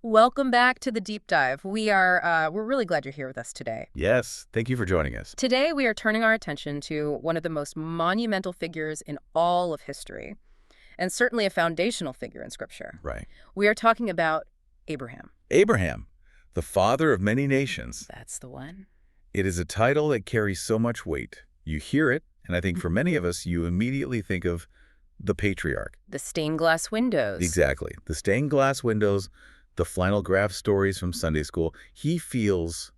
Welcome back to the deep dive. We're really glad you're here with us today. Yes, thank you for joining us. Today we are turning our attention to one of the most monumental figures in all of history, and certainly a foundational figure in Scripture. Right. We are talking about Abraham. Abraham, the father of many nations. That's the one. It is a title that carries so much weight. You hear it, and I think for many of us, you immediately think of the patriarch. The stained glass windows. Exactly. The stained glass windows, the flannel graph stories from Sunday school. He feels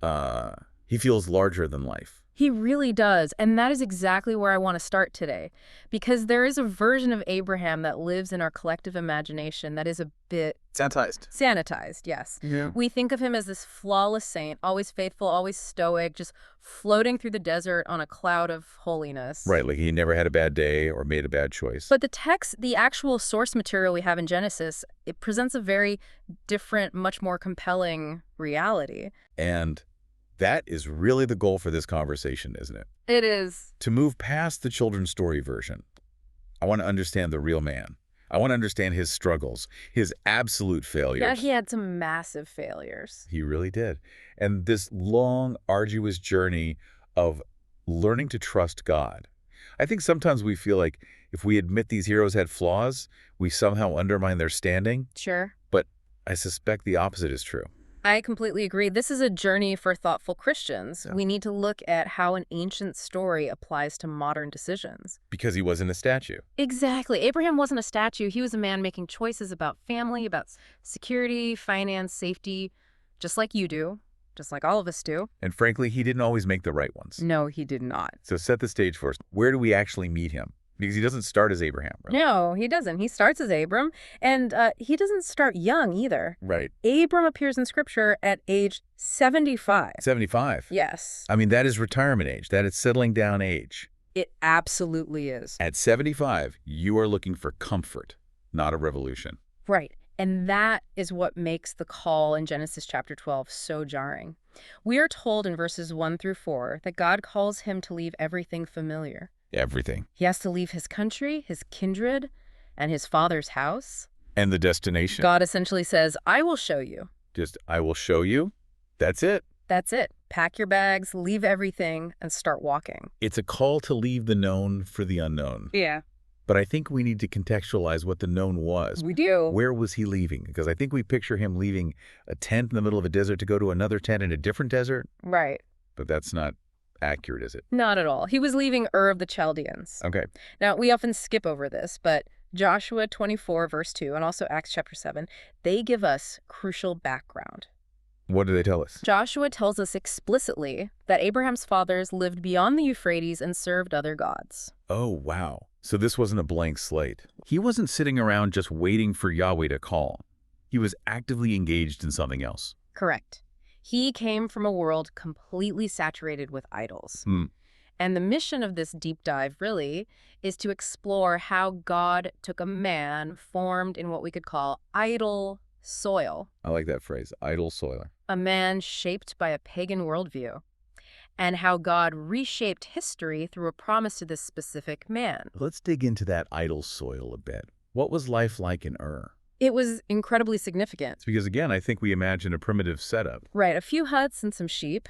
larger than life. He really does, and that is exactly where I want to start today, because there is a version of Abraham that lives in our collective imagination that is a bit sanitized, yes. Yeah. We think of him as this flawless saint, always faithful, always stoic, just floating through the desert on a cloud of holiness. Right, like he never had a bad day or made a bad choice. But the text, the actual source material we have in Genesis, it presents a very different, much more compelling reality. And that is really the goal for this conversation, isn't it? It is. To move past the children's story version, I want to understand the real man. I want to understand his struggles, his absolute failures. Yeah, he had some massive failures. He really did. And this long, arduous journey of learning to trust God. I think sometimes we feel like if we admit these heroes had flaws, we somehow undermine their standing. Sure. But I suspect the opposite is true. I completely agree. This is a journey for thoughtful Christians. Yeah. We need to look at how an ancient story applies to modern decisions. Because he wasn't a statue. Exactly. Abraham wasn't a statue. He was a man making choices about family, about security, finance, safety, just like you do, just like all of us do. And frankly, he didn't always make the right ones. No, he did not. So set the stage for us. Where do we actually meet him? Because he doesn't start as Abraham, right? No, he doesn't. He starts as Abram, and he doesn't start young either. Right. Abram appears in Scripture at age 75. 75. Yes. I mean, that is retirement age. That is settling down age. It absolutely is. At 75, you are looking for comfort, not a revolution. Right. And that is what makes the call in Genesis chapter 12 so jarring. We are told in verses 1 through 4 that God calls him to leave everything familiar. Everything. He has to leave his country, his kindred, and his father's house. And the destination. God essentially says, I will show you. Just, I will show you. That's it. That's it. Pack your bags, leave everything, and start walking. It's a call to leave the known for the unknown. Yeah. But I think we need to contextualize what the known was. We do. Where was he leaving? Because I think we picture him leaving a tent in the middle of a desert to go to another tent in a different desert. Right. But that's not accurate, is it? Not at all. He was leaving Ur of the Chaldeans. Okay. Now, we often skip over this, but Joshua 24, verse 2, and also Acts chapter 7, they give us crucial background. What do they tell us? Joshua tells us explicitly that Abraham's fathers lived beyond the Euphrates and served other gods. Oh, wow. So this wasn't a blank slate. He wasn't sitting around just waiting for Yahweh to call. He was actively engaged in something else. Correct. He came from a world completely saturated with idols. And the mission of this deep dive, really, is to explore how God took a man formed in what we could call idol soil. I like that phrase, idle soiler. A man shaped by a pagan worldview. And how God reshaped history through a promise to this specific man. Let's dig into that idle soil a bit. What was life like in Ur? It was incredibly significant. It's because, again, I think we imagine a primitive setup. Right, a few huts and some sheep.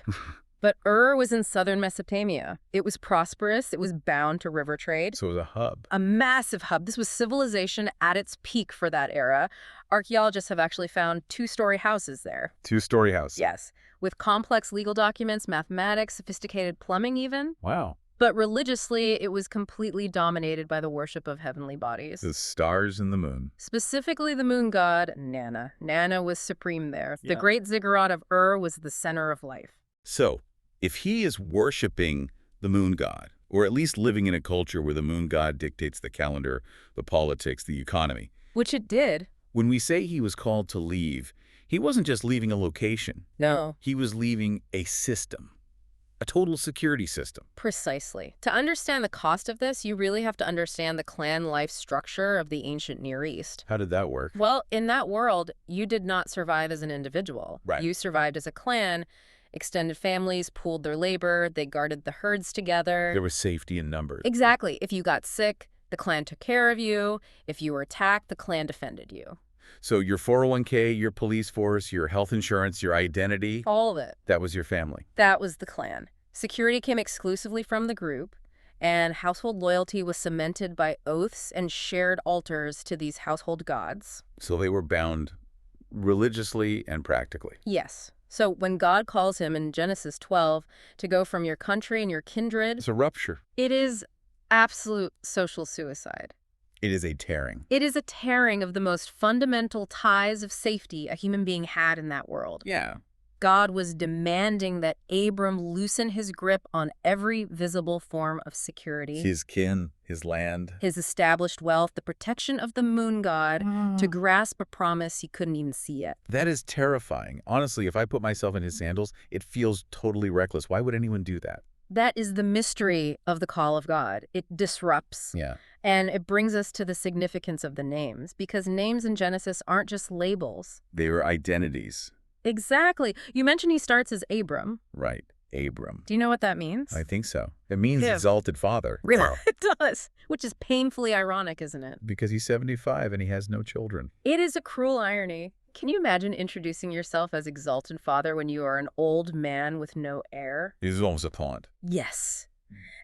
But Ur was in southern Mesopotamia. It was prosperous. It was bound to river trade. So it was a hub. A massive hub. This was civilization at its peak for that era. Archaeologists have actually found two-story houses there. Two-story house. Yes, with complex legal documents, mathematics, sophisticated plumbing even. Wow. But religiously, it was completely dominated by the worship of heavenly bodies. The stars and the moon. Specifically the moon god, Nana. Nana was supreme there. Yeah. The great ziggurat of Ur was the center of life. So, if he is worshiping the moon god, or at least living in a culture where the moon god dictates the calendar, the politics, the economy. Which it did. When we say he was called to leave, he wasn't just leaving a location. No. He was leaving a system. A total security system. Precisely. To understand the cost of this, you really have to understand the clan life structure of the ancient Near East. How did that work? Well, in that world, you did not survive as an individual. Right. You survived as a clan. Extended families pooled their labor. They guarded the herds together. There was safety in numbers. Exactly. If you got sick, the clan took care of you. If you were attacked, the clan defended you. So your 401k, your police force, your health insurance, your identity, All of it. that was your family. That was the clan. Security came exclusively from the group, and household loyalty was cemented by oaths and shared altars to these household gods. So they were bound religiously and practically. Yes. So when God calls him in Genesis 12 to go from your country and your kindred, It's a rupture. it is absolute social suicide. It is a tearing. It is a tearing of the most fundamental ties of safety a human being had in that world. Yeah. God was demanding that Abram loosen his grip on every visible form of security. His kin, his land. His established wealth, the protection of the moon god, to grasp a promise he couldn't even see yet. That is terrifying. Honestly, if I put myself in his sandals, it feels totally reckless. Why would anyone do that? That is the mystery of the call of God. It disrupts. Yeah. And it brings us to the significance of the names, because names in Genesis aren't just labels. They were identities. Exactly. You mentioned he starts as Abram. Right. Abram. Do you know what that means? I think so. It means Yeah. exalted father. It does, which is painfully ironic, isn't it? Because he's 75 and he has no children. It is a cruel irony. Can you imagine introducing yourself as exalted father when you are an old man with no heir? He's almost a taunt. Yes.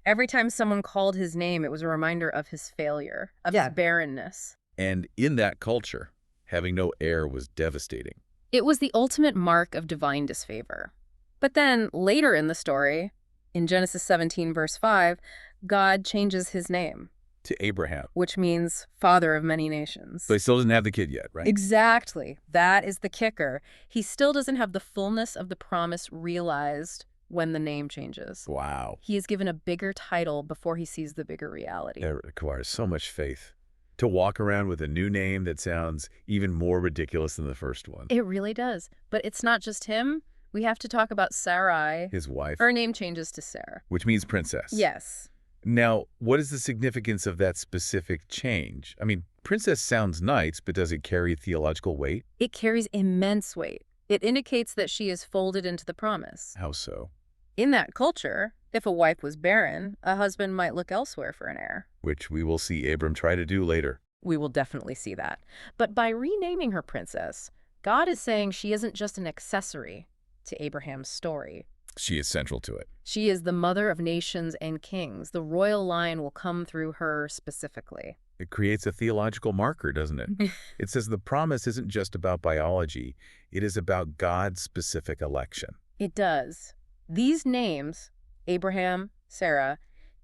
Every time someone called his name, it was a reminder of his failure, of his barrenness. And in that culture, having no heir was devastating. It was the ultimate mark of divine disfavor. But then, later in the story, in Genesis 17, verse 5, God changes his name, To Abraham. which means father of many nations. But he still doesn't have the kid yet, right? Exactly. That is the kicker. He still doesn't have the fullness of the promise realized when the name changes. Wow. He is given a bigger title before he sees the bigger reality. It requires so much faith to walk around with a new name that sounds even more ridiculous than the first one. It really does. But it's not just him. We have to talk about Sarai. His wife, Her name changes to Sarah. which means princess. Yes. Now, what is the significance of that specific change? I mean, princess sounds nice, but does it carry theological weight? It carries immense weight. It indicates that she is folded into the promise. How so? In that culture, if a wife was barren, a husband might look elsewhere for an heir. Which we will see Abram try to do later. We will definitely see that. But by renaming her princess, God is saying she isn't just an accessory to Abraham's story. She is central to it. She is the mother of nations and kings. The royal line will come through her specifically. It creates a theological marker, doesn't it? It says the promise isn't just about biology. It is about God's specific election. It does. These names, Abraham, Sarah,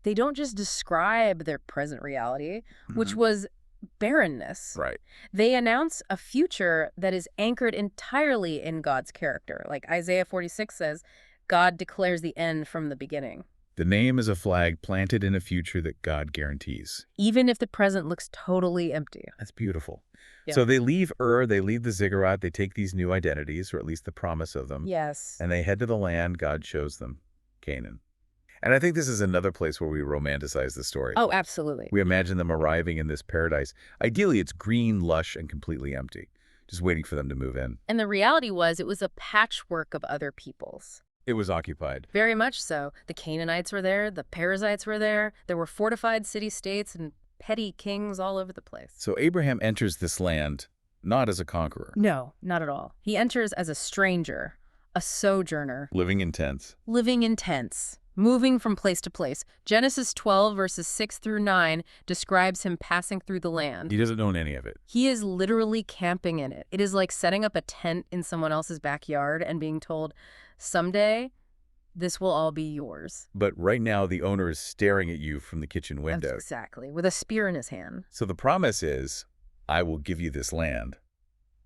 they don't just describe their present reality, which was barrenness. Right. They announce a future that is anchored entirely in God's character. Like Isaiah 46 says, God declares the end from the beginning. The name is a flag planted in a future that God guarantees. Even if the present looks totally empty. That's beautiful. Yeah. So they leave Ur, they leave the ziggurat, they take these new identities, or at least the promise of them, Yes. and they head to the land God shows them, Canaan. And I think this is another place where we romanticize the story. Oh, absolutely. We imagine them arriving in this paradise. Ideally, it's green, lush, and completely empty, just waiting for them to move in. And the reality was it was a patchwork of other peoples. It was occupied. Very much so. The Canaanites were there. The Perizzites were there. There were fortified city-states and petty kings all over the place. So Abraham enters this land not as a conqueror, No, not at all. He enters as a stranger, a sojourner, living in tents. living in tents, moving from place to place. Genesis 12, verses 6 through 9, describes him passing through the land. He doesn't own any of it. He is literally camping in it. It is like setting up a tent in someone else's backyard and being told, someday, this will all be yours. But right now, the owner is staring at you from the kitchen window. Exactly, with a spear in his hand. So the promise is, I will give you this land.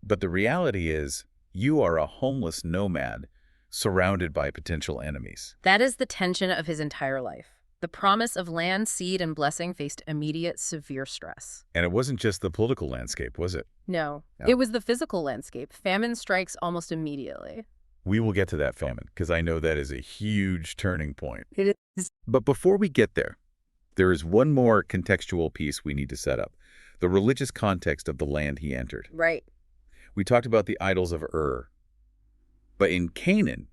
But the reality is, you are a homeless nomad surrounded by potential enemies. That is the tension of his entire life. The promise of land, seed, and blessing faced immediate, severe stress. And it wasn't just the political landscape, was it? No, No. it was the physical landscape. Famine strikes almost immediately. We will get to that famine, because I know that is a huge turning point. It is. But before we get there is one more contextual piece we need to set up, the religious context of the land he entered. Right. We talked about the idols of Ur. But in Canaan,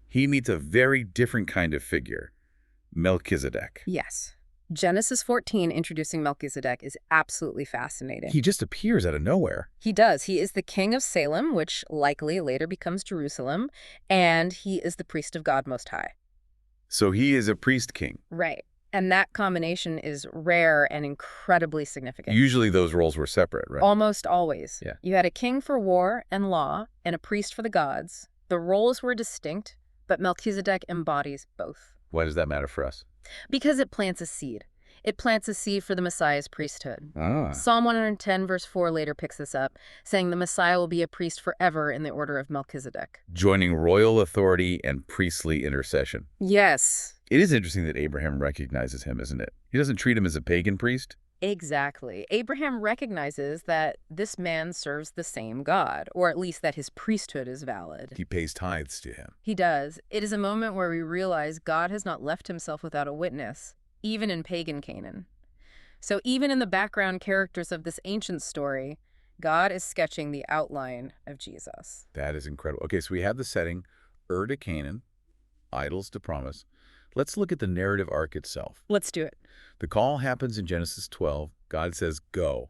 he meets a very different kind of figure, Melchizedek. Yes. Genesis 14 introducing Melchizedek is absolutely fascinating. He just appears out of nowhere. He does. He is the king of Salem, which likely later becomes Jerusalem, and he is the priest of God Most High. So he is a priest king. Right. And that combination is rare and incredibly significant. Usually those roles were separate, right? Almost always. Yeah. You had a king for war and law and a priest for the gods. The roles were distinct, but Melchizedek embodies both. Why does that matter for us? Because it plants a seed. It plants a seed for the Messiah's priesthood. Ah. Psalm 110 verse 4 later picks this up, saying the Messiah will be a priest forever in the order of Melchizedek. Joining royal authority and priestly intercession. Yes. It is interesting that Abraham recognizes him, isn't it? He doesn't treat him as a pagan priest. Exactly. Abraham recognizes that this man serves the same God, or at least that his priesthood is valid. He pays tithes to him. He does. It is a moment where we realize God has not left himself without a witness, even in pagan Canaan. So even in the background characters of this ancient story, God is sketching the outline of Jesus. That is incredible. Okay, so we have the setting, Ur to Canaan, idols to promise. Let's look at the narrative arc itself. Let's do it. The call happens in Genesis 12. God says, go.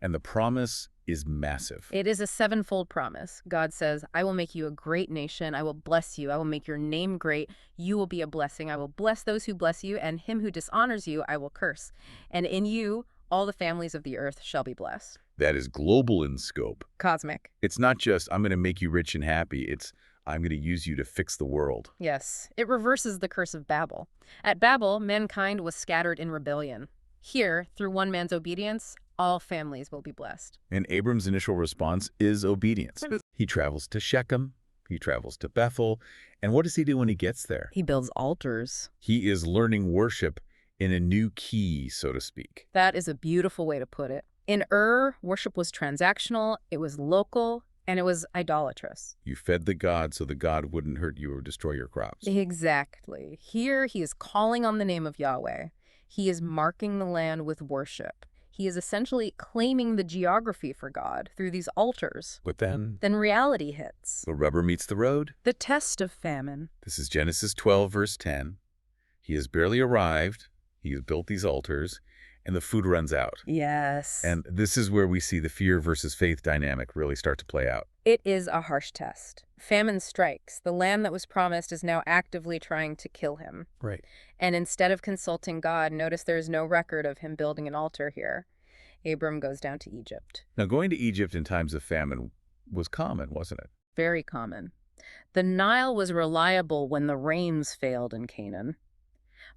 And the promise is massive. It is a sevenfold promise. God says, I will make you a great nation. I will bless you. I will make your name great. You will be a blessing. I will bless those who bless you, and him who dishonors you I will curse. And in you, all the families of the earth shall be blessed. That is global in scope. Cosmic. It's not just, I'm going to make you rich and happy. It's, I'm going to use you to fix the world. Yes, it reverses the curse of Babel. At Babel, mankind was scattered in rebellion. Here, through one man's obedience, all families will be blessed. And Abram's initial response is obedience. He travels to Shechem, he travels to Bethel, and what does he do when he gets there? He builds altars. He is learning worship in a new key, so to speak. That is a beautiful way to put it. In Ur, worship was transactional, it was local, and it was idolatrous. You fed the god so the god wouldn't hurt you or destroy your crops. Exactly. Here, he is calling on the name of Yahweh. He is marking the land with worship. He is essentially claiming the geography for God through these altars. But then reality hits. the rubber meets the road. The test of famine. This is Genesis 12, verse 10. He has barely arrived. He has built these altars, and the food runs out. Yes. And this is where we see the fear versus faith dynamic really start to play out. It is a harsh test. Famine strikes. The land that was promised is now actively trying to kill him. Right. And instead of consulting God, notice there's no record of him building an altar here. Abram goes down to Egypt. Now, going to Egypt in times of famine was common, wasn't it? Very common. The Nile was reliable when the rains failed in Canaan.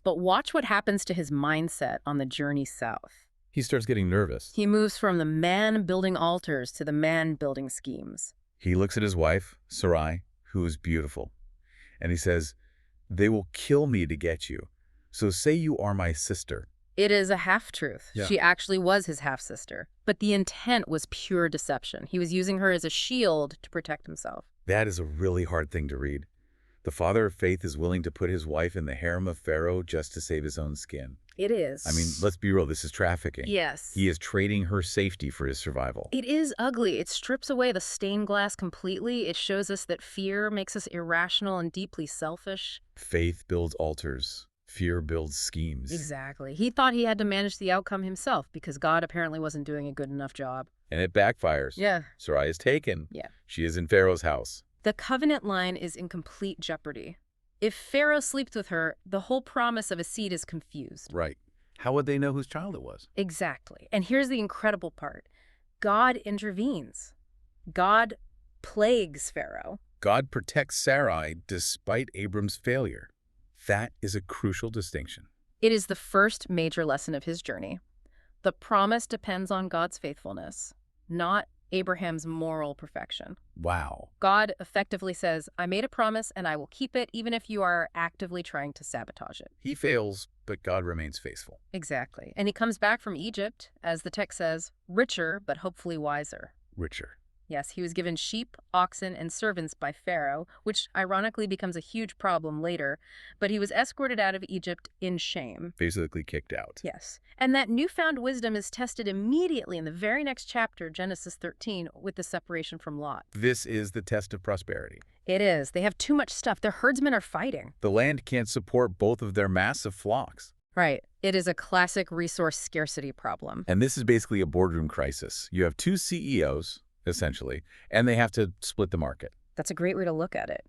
But watch what happens to his mindset on the journey south. He starts getting nervous. He moves from the man building altars to the man building schemes. He looks at his wife, Sarai, who is beautiful, and he says, "They will kill me to get you. So say you are my sister." It is a half-truth. Yeah. She actually was his half-sister. But the intent was pure deception. He was using her as a shield to protect himself. That is a really hard thing to read. The father of faith is willing to put his wife in the harem of Pharaoh just to save his own skin. It is. I mean, let's be real, this is trafficking. Yes. He is trading her safety for his survival. It is ugly. It strips away the stained glass completely. It shows us that fear makes us irrational and deeply selfish. Faith builds altars. Fear builds schemes. Exactly. He thought he had to manage the outcome himself because God apparently wasn't doing a good enough job. And it backfires. Yeah. Sarai is taken. Yeah. She is in Pharaoh's house. The covenant line is in complete jeopardy. If Pharaoh sleeps with her, the whole promise of a seed is confused. Right. How would they know whose child it was? Exactly. And here's the incredible part. God intervenes. God plagues Pharaoh. God protects Sarai despite Abram's failure. That is a crucial distinction. It is the first major lesson of his journey. The promise depends on God's faithfulness, not Abraham's moral perfection. Wow. God effectively says, I made a promise and I will keep it even if you are actively trying to sabotage it. He fails, but God remains faithful. Exactly. And he comes back from Egypt, as the text says, richer but hopefully wiser. Richer. Yes, he was given sheep, oxen, and servants by Pharaoh, which ironically becomes a huge problem later, but he was escorted out of Egypt in shame. Basically kicked out. Yes, and that newfound wisdom is tested immediately in the very next chapter, Genesis 13, with the separation from Lot. This is the test of prosperity. It is. They have too much stuff. Their herdsmen are fighting. The land can't support both of their massive flocks. Right. It is a classic resource scarcity problem. And this is basically a boardroom crisis. You have two CEOs, essentially, and they have to split the market. That's a great way to look at it.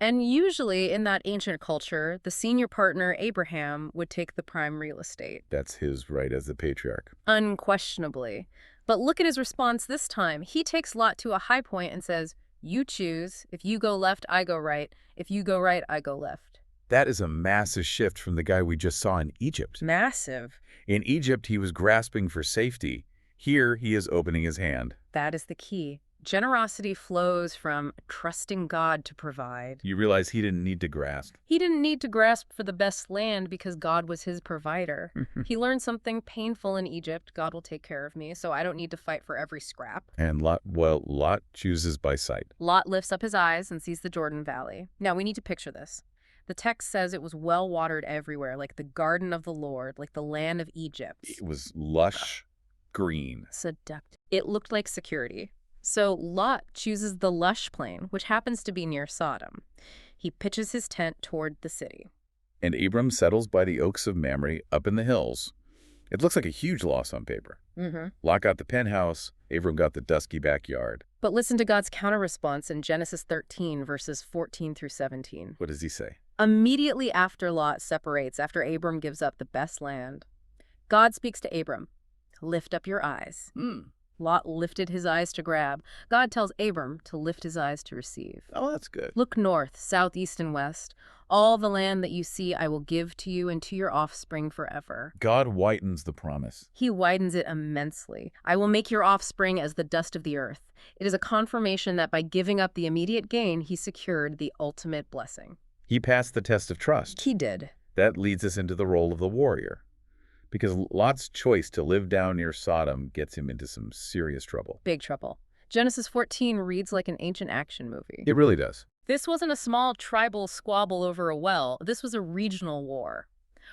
And usually in that ancient culture, the senior partner, Abraham, would take the prime real estate. That's his right as the patriarch. Unquestionably. But look at his response this time. He takes Lot to a high point and says, "You choose. If you go left, I go right. If you go right, I go left." That is a massive shift from the guy we just saw in Egypt. Massive. In Egypt, he was grasping for safety. Here, he is opening his hand. That is the key. Generosity flows from trusting God to provide. You realize he didn't need to grasp. He didn't need to grasp for the best land because God was his provider. He learned something painful in Egypt. God will take care of me, so I don't need to fight for every scrap. And Lot chooses by sight. Lot lifts up his eyes and sees the Jordan Valley. Now, we need to picture this. The text says it was well-watered everywhere, like the garden of the Lord, like the land of Egypt. It was lush, green. Seductive. It looked like security. So Lot chooses the lush plain, which happens to be near Sodom. He pitches his tent toward the city. And Abram settles by the oaks of Mamre up in the hills. It looks like a huge loss on paper. Lot got the penthouse, Abram got the dusky backyard. But listen to God's counter-response in Genesis 13, verses 14 through 17. What does he say? Immediately after Lot separates, after Abram gives up the best land, God speaks to Abram, "Lift up your eyes." Lot lifted his eyes to grab. God tells Abram to lift his eyes to receive. Oh, that's good. "Look north, south, east, and west. All the land that you see I will give to you and to your offspring forever." God whitens the promise. He widens it immensely. "I will make your offspring as the dust of the earth." It is a confirmation that by giving up the immediate gain, he secured the ultimate blessing. He passed the test of trust. He did. That leads us into the role of the warrior. Because Lot's choice to live down near Sodom gets him into some serious trouble. Big trouble. Genesis 14 reads like an ancient action movie. It really does. This wasn't a small tribal squabble over a well. This was a regional war.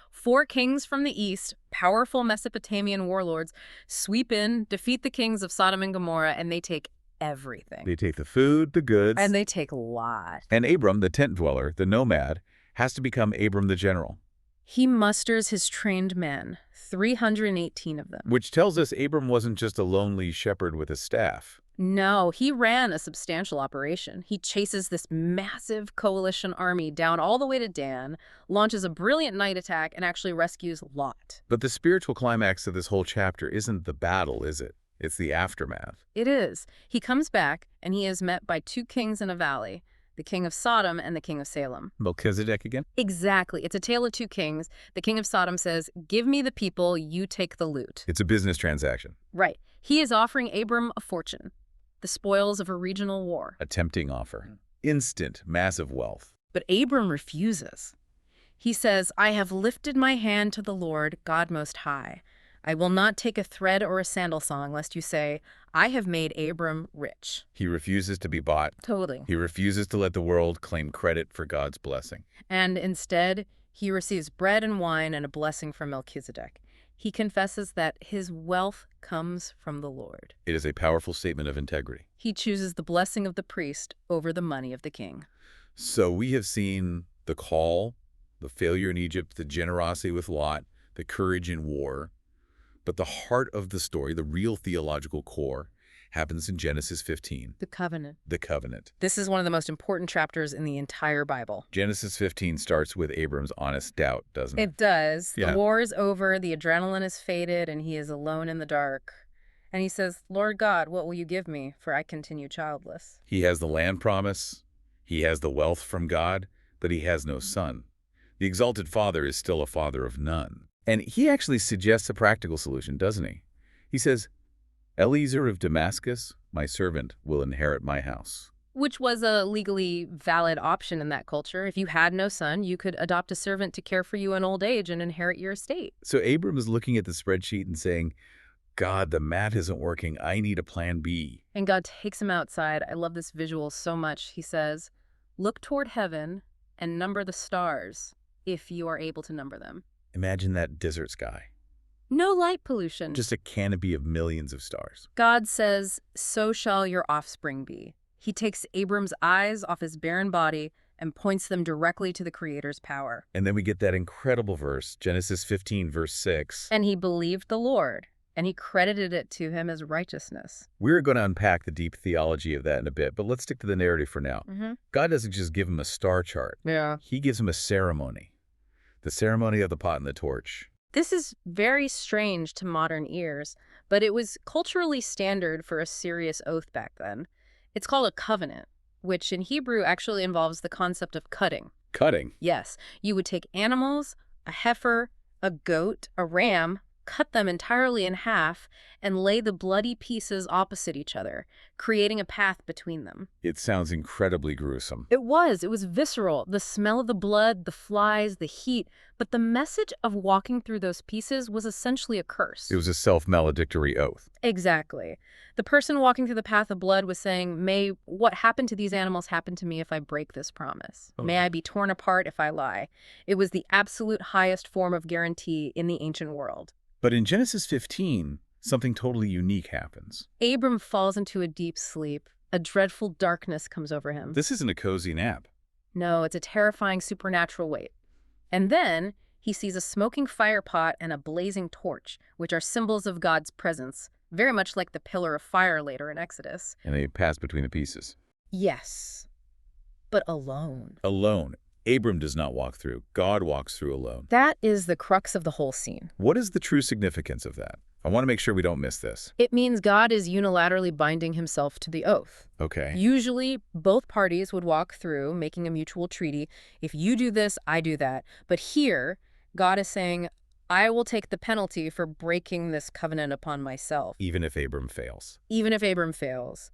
4 kings from the east, powerful Mesopotamian warlords, sweep in, defeat the kings of Sodom and Gomorrah, and they take everything. They take the food, the goods. And they take Lot. And Abram, the tent dweller, the nomad, has to become Abram the general. He musters his trained men, 318 of them. Which tells us Abram wasn't just a lonely shepherd with a staff. No, he ran a substantial operation. He chases this massive coalition army down all the way to Dan, launches a brilliant night attack, and actually rescues Lot. But the spiritual climax of this whole chapter isn't the battle, is it? It's the aftermath. It is. He comes back, and he is met by 2 kings in a valley, the king of Sodom and the king of Salem. Melchizedek again? Exactly. It's a tale of 2 kings. The king of Sodom says, "Give me the people, you take the loot." It's a business transaction. Right. He is offering Abram a fortune, the spoils of a regional war. A tempting offer. Instant, massive wealth. But Abram refuses. He says, "I have lifted my hand to the Lord, God Most High. I will not take a thread or a sandal song, lest you say, I have made Abram rich." He refuses to be bought. Totally. He refuses to let the world claim credit for God's blessing. And instead, he receives bread and wine and a blessing from Melchizedek. He confesses that his wealth comes from the Lord. It is a powerful statement of integrity. He chooses the blessing of the priest over the money of the king. So we have seen the call, the failure in Egypt, the generosity with Lot, the courage in war. But the heart of the story, the real theological core, happens in Genesis 15. The covenant. The covenant. This is one of the most important chapters in the entire Bible. Genesis 15 starts with Abram's honest doubt, doesn't it? It does. Yeah. The war is over, the adrenaline is faded, and he is alone in the dark. And he says, "Lord God, what will you give me? For I continue childless." He has the land promise. He has the wealth from God, but he has no son. The exalted father is still a father of none. And he actually suggests a practical solution, doesn't he? He says, "Eliezer of Damascus, my servant, will inherit my house." Which was a legally valid option in that culture. If you had no son, you could adopt a servant to care for you in old age and inherit your estate. So Abram is looking at the spreadsheet and saying, God, the math isn't working. I need a plan B. And God takes him outside. I love this visual so much. He says, "Look toward heaven and number the stars, if you are able to number them." Imagine that desert sky. No light pollution. Just a canopy of millions of stars. God says, "So shall your offspring be." He takes Abram's eyes off his barren body and points them directly to the Creator's power. And then we get that incredible verse, Genesis 15, verse 6. And he believed the Lord, and he credited it to him as righteousness. We're going to unpack the deep theology of that in a bit, but let's stick to the narrative for now. God doesn't just give him a star chart. Yeah. He gives him a ceremony. The ceremony of the pot and the torch. This is very strange to modern ears, but it was culturally standard for a serious oath back then. It's called a covenant, which in Hebrew actually involves the concept of cutting. Cutting. Yes, you would take animals, a heifer, a goat, a ram, cut them entirely in half, and lay the bloody pieces opposite each other, creating a path between them. It sounds incredibly gruesome. It was visceral. The smell of the blood, the flies, the heat. But the message of walking through those pieces was essentially a curse. It was a self-maledictory oath. Exactly. The person walking through the path of blood was saying, may what happened to these animals happen to me if I break this promise. Oh. May I be torn apart if I lie. It was the absolute highest form of guarantee in the ancient world. But in Genesis 15, something totally unique happens. Abram falls into a deep sleep. A dreadful darkness comes over him. This isn't a cozy nap. No, it's a terrifying supernatural weight. And then he sees a smoking fire pot and a blazing torch, which are symbols of God's presence, very much like the pillar of fire later in Exodus. And they pass between the pieces. Yes, but alone. Alone. Abram does not walk through. God walks through alone. That is the crux of the whole scene. What is the true significance of that? I want to make sure we don't miss this. It means God is unilaterally binding himself to the oath. Okay. Usually, both parties would walk through, making a mutual treaty. If you do this, I do that. But here, God is saying, I will take the penalty for breaking this covenant upon myself. Even if Abram fails. Even if Abram fails.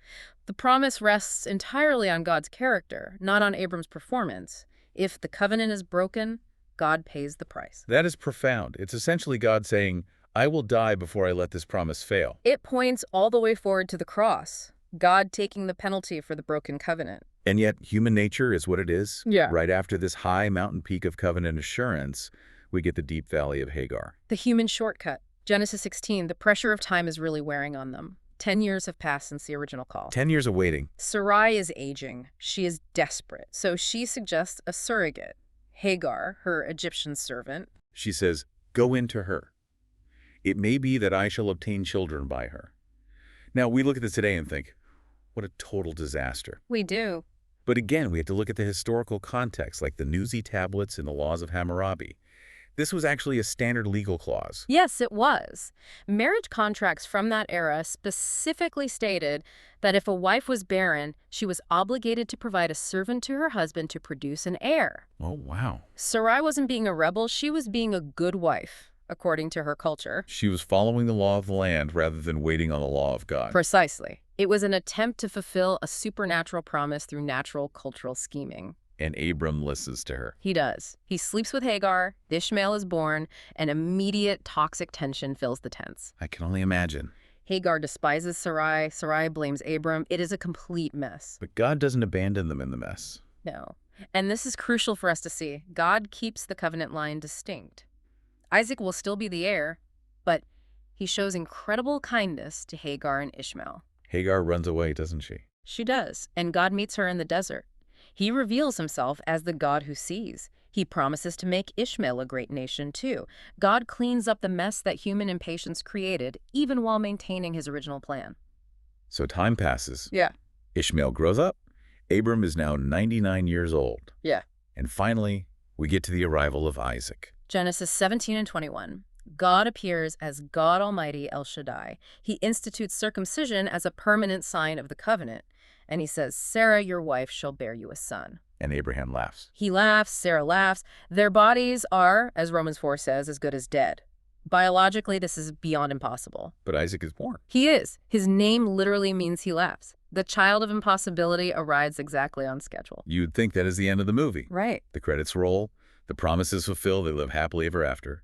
The promise rests entirely on God's character, not on Abram's performance. If the covenant is broken, God pays the price. That is profound. It's essentially God saying, I will die before I let this promise fail. It points all the way forward to the cross, God taking the penalty for the broken covenant. And yet, human nature is what it is. Yeah. Right after this high mountain peak of covenant assurance, we get the deep valley of Hagar. The human shortcut. Genesis 16, the pressure of time is really wearing on them. 10 years have passed since the original call. 10 years of waiting. Sarai is aging. She is desperate. So she suggests a surrogate, Hagar, her Egyptian servant. She says, go into her. It may be that I shall obtain children by her. Now, we look at this today and think, what a total disaster. We do. But again, we have to look at the historical context, like the Nuzi tablets and the laws of Hammurabi. This was actually a standard legal clause. Yes, it was. Marriage contracts from that era specifically stated that if a wife was barren, she was obligated to provide a servant to her husband to produce an heir. Oh, wow. Sarai wasn't being a rebel, she was being a good wife, according to her culture. She was following the law of the land rather than waiting on the law of God. Precisely. It was an attempt to fulfill a supernatural promise through natural cultural scheming. And Abram listens to her. He does. He sleeps with Hagar, Ishmael is born, and immediate toxic tension fills the tents. I can only imagine. Hagar despises Sarai, Sarai blames Abram. It is a complete mess. But God doesn't abandon them in the mess. No. And this is crucial for us to see. God keeps the covenant line distinct. Isaac will still be the heir, but he shows incredible kindness to Hagar and Ishmael. Hagar runs away, doesn't she? She does, and God meets her in the desert. He reveals himself as the God who sees. He promises to make Ishmael a great nation, too. God cleans up the mess that human impatience created, even while maintaining his original plan. So time passes. Yeah. Ishmael grows up. Abram is now 99 years old. Yeah. And finally, we get to the arrival of Isaac. Genesis 17 and 21. God appears as God Almighty El Shaddai. He institutes circumcision as a permanent sign of the covenant. And he says, Sarah, your wife, shall bear you a son. And Abraham laughs. He laughs, Sarah laughs. Their bodies are, as Romans 4 says, as good as dead. Biologically, this is beyond impossible. But Isaac is born. He is. His name literally means he laughs. The child of impossibility arrives exactly on schedule. You'd think that is the end of the movie. Right. The credits roll. The promise is fulfilled. They live happily ever after.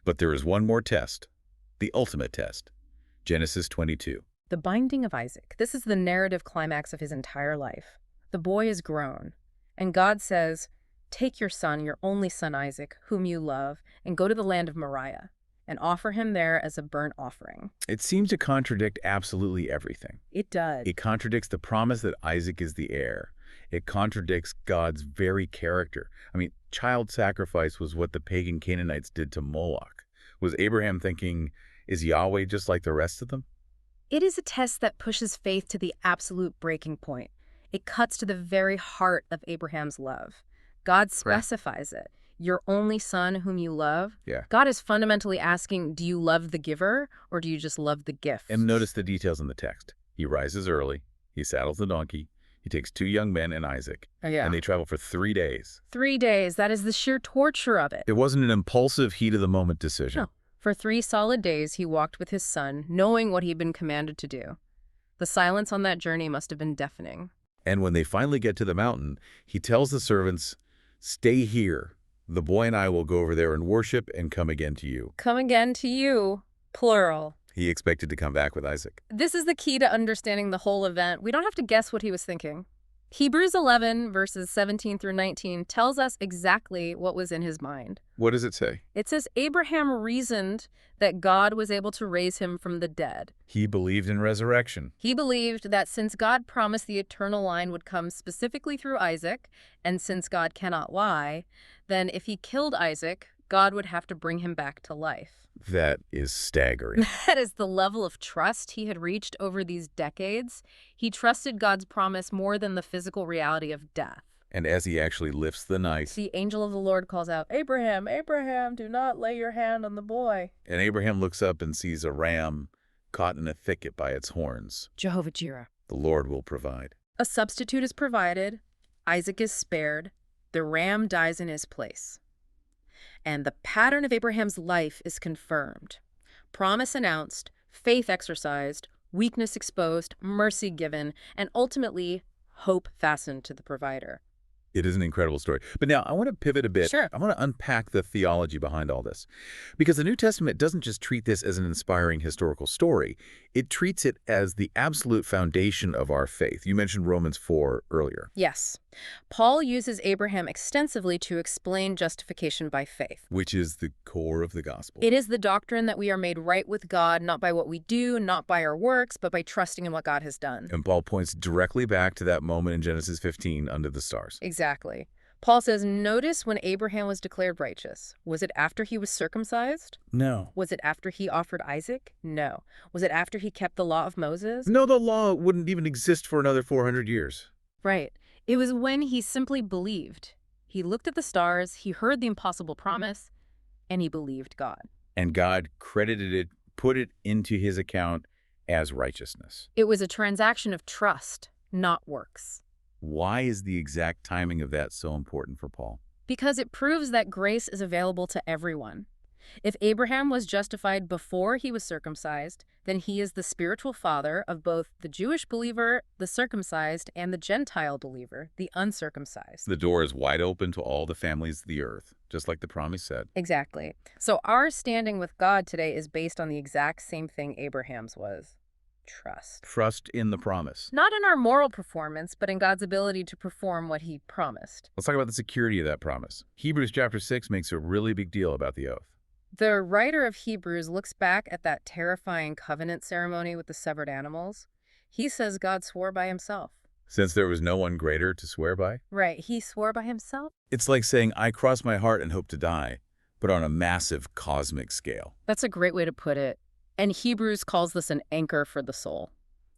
But there is one more test. The ultimate test. Genesis 22. The binding of Isaac. This is the narrative climax of his entire life. The boy is grown, and God says, take your son, your only son Isaac, whom you love, and go to the land of Moriah, and offer him there as a burnt offering. It seems to contradict absolutely everything. It does. It contradicts the promise that Isaac is the heir. It contradicts God's very character. I mean, child sacrifice was what the pagan Canaanites did to Moloch. Was Abraham thinking, is Yahweh just like the rest of them? It is a test that pushes faith to the absolute breaking point. It cuts to the very heart of Abraham's love. God specifies it. Your only son whom you love. Yeah. God is fundamentally asking, do you love the giver or do you just love the gift? And notice the details in the text. He rises early. He saddles the donkey. He takes 2 young men and Isaac. Oh, yeah. And they travel for 3 days. 3 days. That is the sheer torture of it. It wasn't an impulsive, heat-of-the-moment decision. No. For 3 solid days, he walked with his son, knowing what he had been commanded to do. The silence on that journey must have been deafening. And when they finally get to the mountain, he tells the servants, stay here. The boy and I will go over there and worship and come again to you. Come again to you, plural. He expected to come back with Isaac. This is the key to understanding the whole event. We don't have to guess what he was thinking. Hebrews 11, verses 17 through 19, tells us exactly what was in his mind. What does it say? It says Abraham reasoned that God was able to raise him from the dead. He believed in resurrection. He believed that since God promised the eternal line would come specifically through Isaac, and since God cannot lie, then if he killed Isaac, God would have to bring him back to life. That is staggering. That is the level of trust he had reached over these decades. He trusted God's promise more than the physical reality of death. And as he actually lifts the knife, The angel of the Lord calls out, Abraham, Abraham, do not lay your hand on the boy. and Abraham looks up and sees a ram caught in a thicket by its horns. Jehovah Jireh. The Lord will provide. A substitute is provided. Isaac is spared. The ram dies in his place. And the pattern of Abraham's life is confirmed. Promise announced, faith exercised, weakness exposed, mercy given, and ultimately, hope fastened to the provider. It is an incredible story. But now I want to pivot a bit. Sure. I want to unpack the theology behind all this. Because the New Testament doesn't just treat this as an inspiring historical story. It treats it as the absolute foundation of our faith. You mentioned Romans 4 earlier. Yes. Paul uses Abraham extensively to explain justification by faith. Which is the core of the gospel. It is the doctrine that we are made right with God, not by what we do, not by our works, but by trusting in what God has done. And Paul points directly back to that moment in Genesis 15 under the stars. Exactly. Paul says, notice when Abraham was declared righteous. Was it after he was circumcised? No. Was it after he offered Isaac? No. Was it after he kept the law of Moses? No, the law wouldn't even exist for another 400 years. Right. It was when he simply believed. He looked at the stars, he heard the impossible promise, and he believed God. And God credited it, put it into his account as righteousness. It was a transaction of trust, not works. Why is the exact timing of that so important for Paul? Because it proves that grace is available to everyone. If Abraham was justified before he was circumcised, then he is the spiritual father of both the Jewish believer, the circumcised, and the Gentile believer, the uncircumcised. The door is wide open to all the families of the earth, just like the promise said. Exactly. So our standing with God today is based on the exact same thing Abraham's was. Trust. Trust in the promise. Not in our moral performance, but in God's ability to perform what he promised. Let's talk about the security of that promise. Hebrews chapter 6 makes a really big deal about the oath. The writer of Hebrews looks back at that terrifying covenant ceremony with the severed animals. He says God swore by himself. Since there was no one greater to swear by? Right, he swore by himself? It's like saying, I cross my heart and hope to die, but on a massive cosmic scale. That's a great way to put it. And Hebrews calls this an anchor for the soul.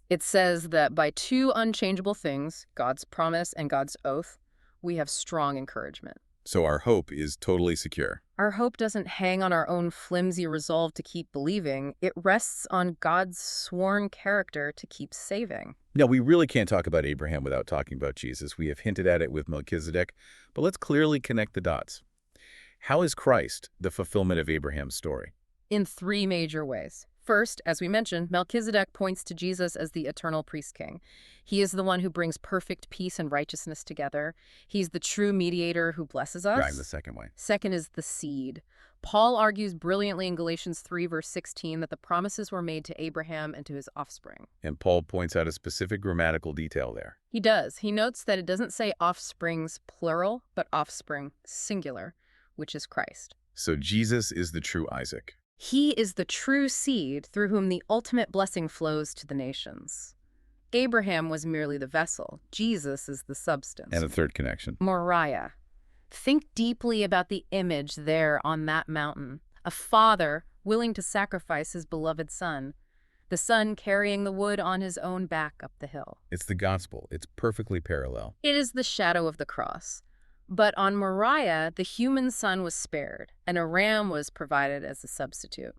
It says that by 2 unchangeable things, God's promise and God's oath, we have strong encouragement. So our hope is totally secure. Our hope doesn't hang on our own flimsy resolve to keep believing. It rests on God's sworn character to keep saving. Now, we really can't talk about Abraham without talking about Jesus. We have hinted at it with Melchizedek, but let's clearly connect the dots. How is Christ the fulfillment of Abraham's story? In 3 major ways. First, as we mentioned, Melchizedek points to Jesus as the eternal priest king. He is the one who brings perfect peace and righteousness together. He's the true mediator who blesses us. Right, the second way. Second is the seed. Paul argues brilliantly in Galatians 3, verse 16, that the promises were made to Abraham and to his offspring. And Paul points out a specific grammatical detail there. He does. He notes that it doesn't say offsprings plural, but offspring singular, which is Christ. So Jesus is the true Isaac. He is the true seed through whom the ultimate blessing flows to the nations. Abraham was merely the vessel. Jesus is the substance. And a third connection. Moriah. Think deeply about the image there on that mountain. A father willing to sacrifice his beloved son. The son carrying the wood on his own back up the hill. It's the gospel. It's perfectly parallel. It is the shadow of the cross. But on Moriah, the human son was spared, and a ram was provided as a substitute.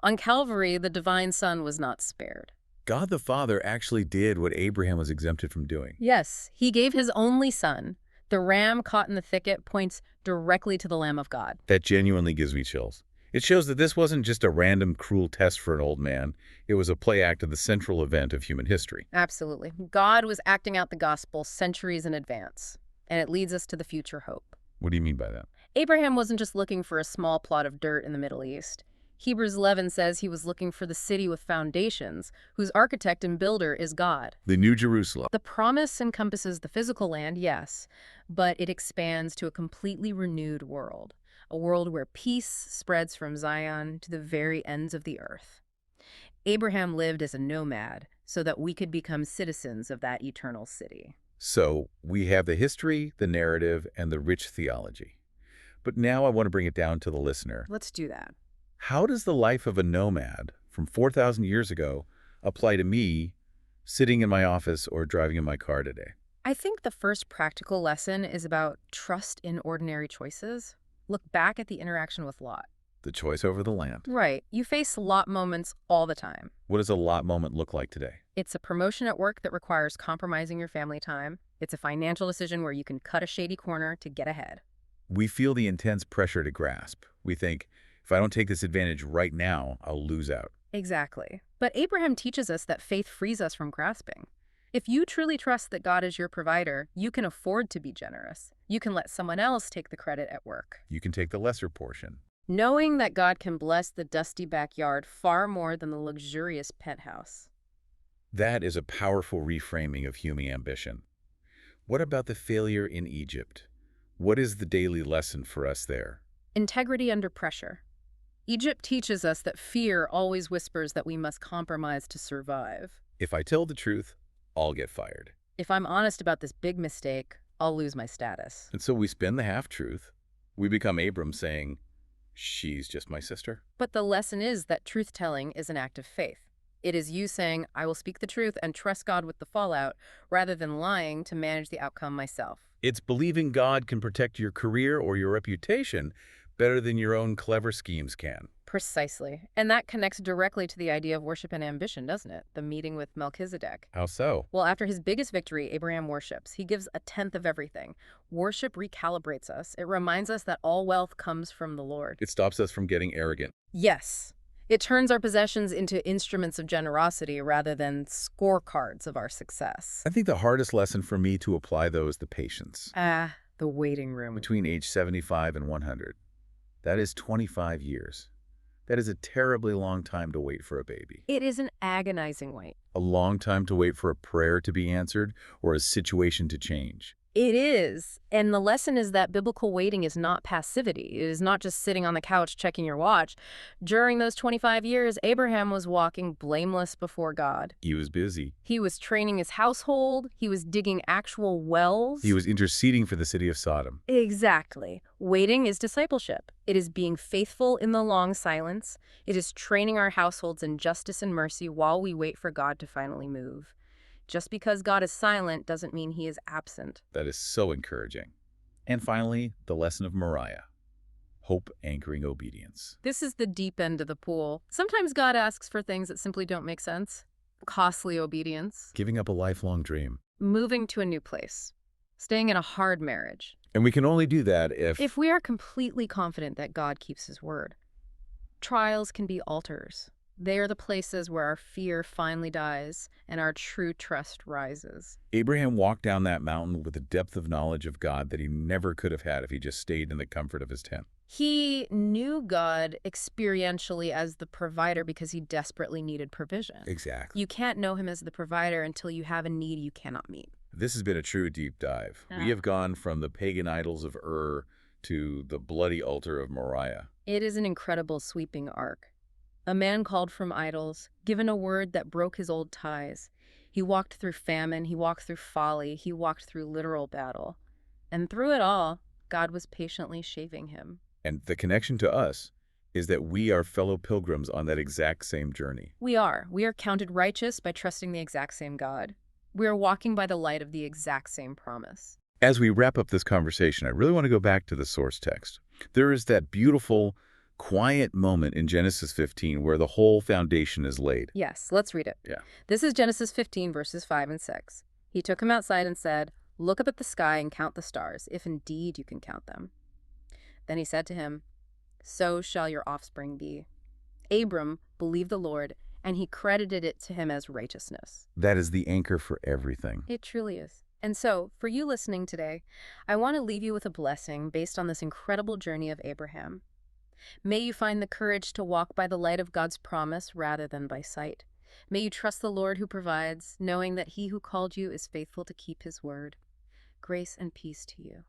On Calvary, the divine son was not spared. God the Father actually did what Abraham was exempted from doing. Yes, he gave his only son. The ram caught in the thicket points directly to the Lamb of God. That genuinely gives me chills. It shows that this wasn't just a random cruel test for an old man. It was a play act of the central event of human history. Absolutely. God was acting out the gospel centuries in advance, and it leads us to the future hope. What do you mean by that? Abraham wasn't just looking for a small plot of dirt in the Middle East. Hebrews 11 says he was looking for the city with foundations, whose architect and builder is God. The New Jerusalem. The promise encompasses the physical land, yes, but it expands to a completely renewed world, a world where peace spreads from Zion to the very ends of the earth. Abraham lived as a nomad so that we could become citizens of that eternal city. So we have the history, the narrative, and the rich theology. But now I want to bring it down to the listener. Let's do that. How does the life of a nomad from 4,000 years ago apply to me sitting in my office or driving in my car today? I think the first practical lesson is about trust in ordinary choices. Look back at the interaction with Lot. The choice over the land. Right. You face Lot moments all the time. What does a Lot moment look like today? It's a promotion at work that requires compromising your family time. It's a financial decision where you can cut a shady corner to get ahead. We feel the intense pressure to grasp. We think, if I don't take this advantage right now, I'll lose out. Exactly. But Abraham teaches us that faith frees us from grasping. If you truly trust that God is your provider, you can afford to be generous. You can let someone else take the credit at work. You can take the lesser portion. Knowing that God can bless the dusty backyard far more than the luxurious penthouse. That is a powerful reframing of human ambition. What about the failure in Egypt? What is the daily lesson for us there? Integrity under pressure. Egypt teaches us that fear always whispers that we must compromise to survive. If I tell the truth, I'll get fired. If I'm honest about this big mistake, I'll lose my status. And so we spin the half-truth. We become Abram saying, she's just my sister. But the lesson is that truth-telling is an act of faith. It is you saying, I will speak the truth and trust God with the fallout, rather than lying to manage the outcome myself. It's believing God can protect your career or your reputation better than your own clever schemes can. Precisely. And that connects directly to the idea of worship and ambition, doesn't it? The meeting with Melchizedek. How so? Well, after his biggest victory, Abraham worships. He gives a tenth of everything. Worship recalibrates us. It reminds us that all wealth comes from the Lord. It stops us from getting arrogant. Yes. It turns our possessions into instruments of generosity rather than scorecards of our success. I think the hardest lesson for me to apply, though, is the patience. The waiting room. Between age 75 and 100. That is 25 years. That is a terribly long time to wait for a baby. It is an agonizing wait. A long time to wait for a prayer to be answered or a situation to change. It is. And the lesson is that biblical waiting is not passivity. It is not just sitting on the couch checking your watch. During those 25 years, Abraham was walking blameless before God. He was busy. He was training his household. He was digging actual wells. He was interceding for the city of Sodom. Exactly. Waiting is discipleship. It is being faithful in the long silence. It is training our households in justice and mercy while we wait for God to finally move. Just because God is silent doesn't mean he is absent. That is so encouraging. And finally, the lesson of Moriah. Hope anchoring obedience. This is the deep end of the pool. Sometimes God asks for things that simply don't make sense. Costly obedience. Giving up a lifelong dream. Moving to a new place. Staying in a hard marriage. And we can only do that if we are completely confident that God keeps his word. Trials can be altars. They are the places where our fear finally dies and our true trust rises. Abraham walked down that mountain with a depth of knowledge of God that he never could have had if he just stayed in the comfort of his tent. He knew God experientially as the provider because he desperately needed provision. Exactly. You can't know him as the provider until you have a need you cannot meet. This has been a true deep dive. We have gone from the pagan idols of Ur to the bloody altar of Moriah. It is an incredible sweeping arc. A man called from idols, given a word that broke his old ties. He walked through famine, he walked through folly, he walked through literal battle. And through it all, God was patiently shaping him. And the connection to us is that we are fellow pilgrims on that exact same journey. We are. We are counted righteous by trusting the exact same God. We are walking by the light of the exact same promise. As we wrap up this conversation, I really want to go back to the source text. There is that beautiful, quiet moment in Genesis 15 where the whole foundation is laid. Yes, let's read it. Yeah. This is Genesis 15, verses 5 and 6. He took him outside and said, "Look up at the sky and count the stars, if indeed you can count them." Then he said to him, "So shall your offspring be." Abram believed the Lord, and he credited it to him as righteousness. That is the anchor for everything. It truly is. And so, for you listening today, I want to leave you with a blessing based on this incredible journey of Abraham. May you find the courage to walk by the light of God's promise rather than by sight. May you trust the Lord who provides, knowing that he who called you is faithful to keep his word. Grace and peace to you.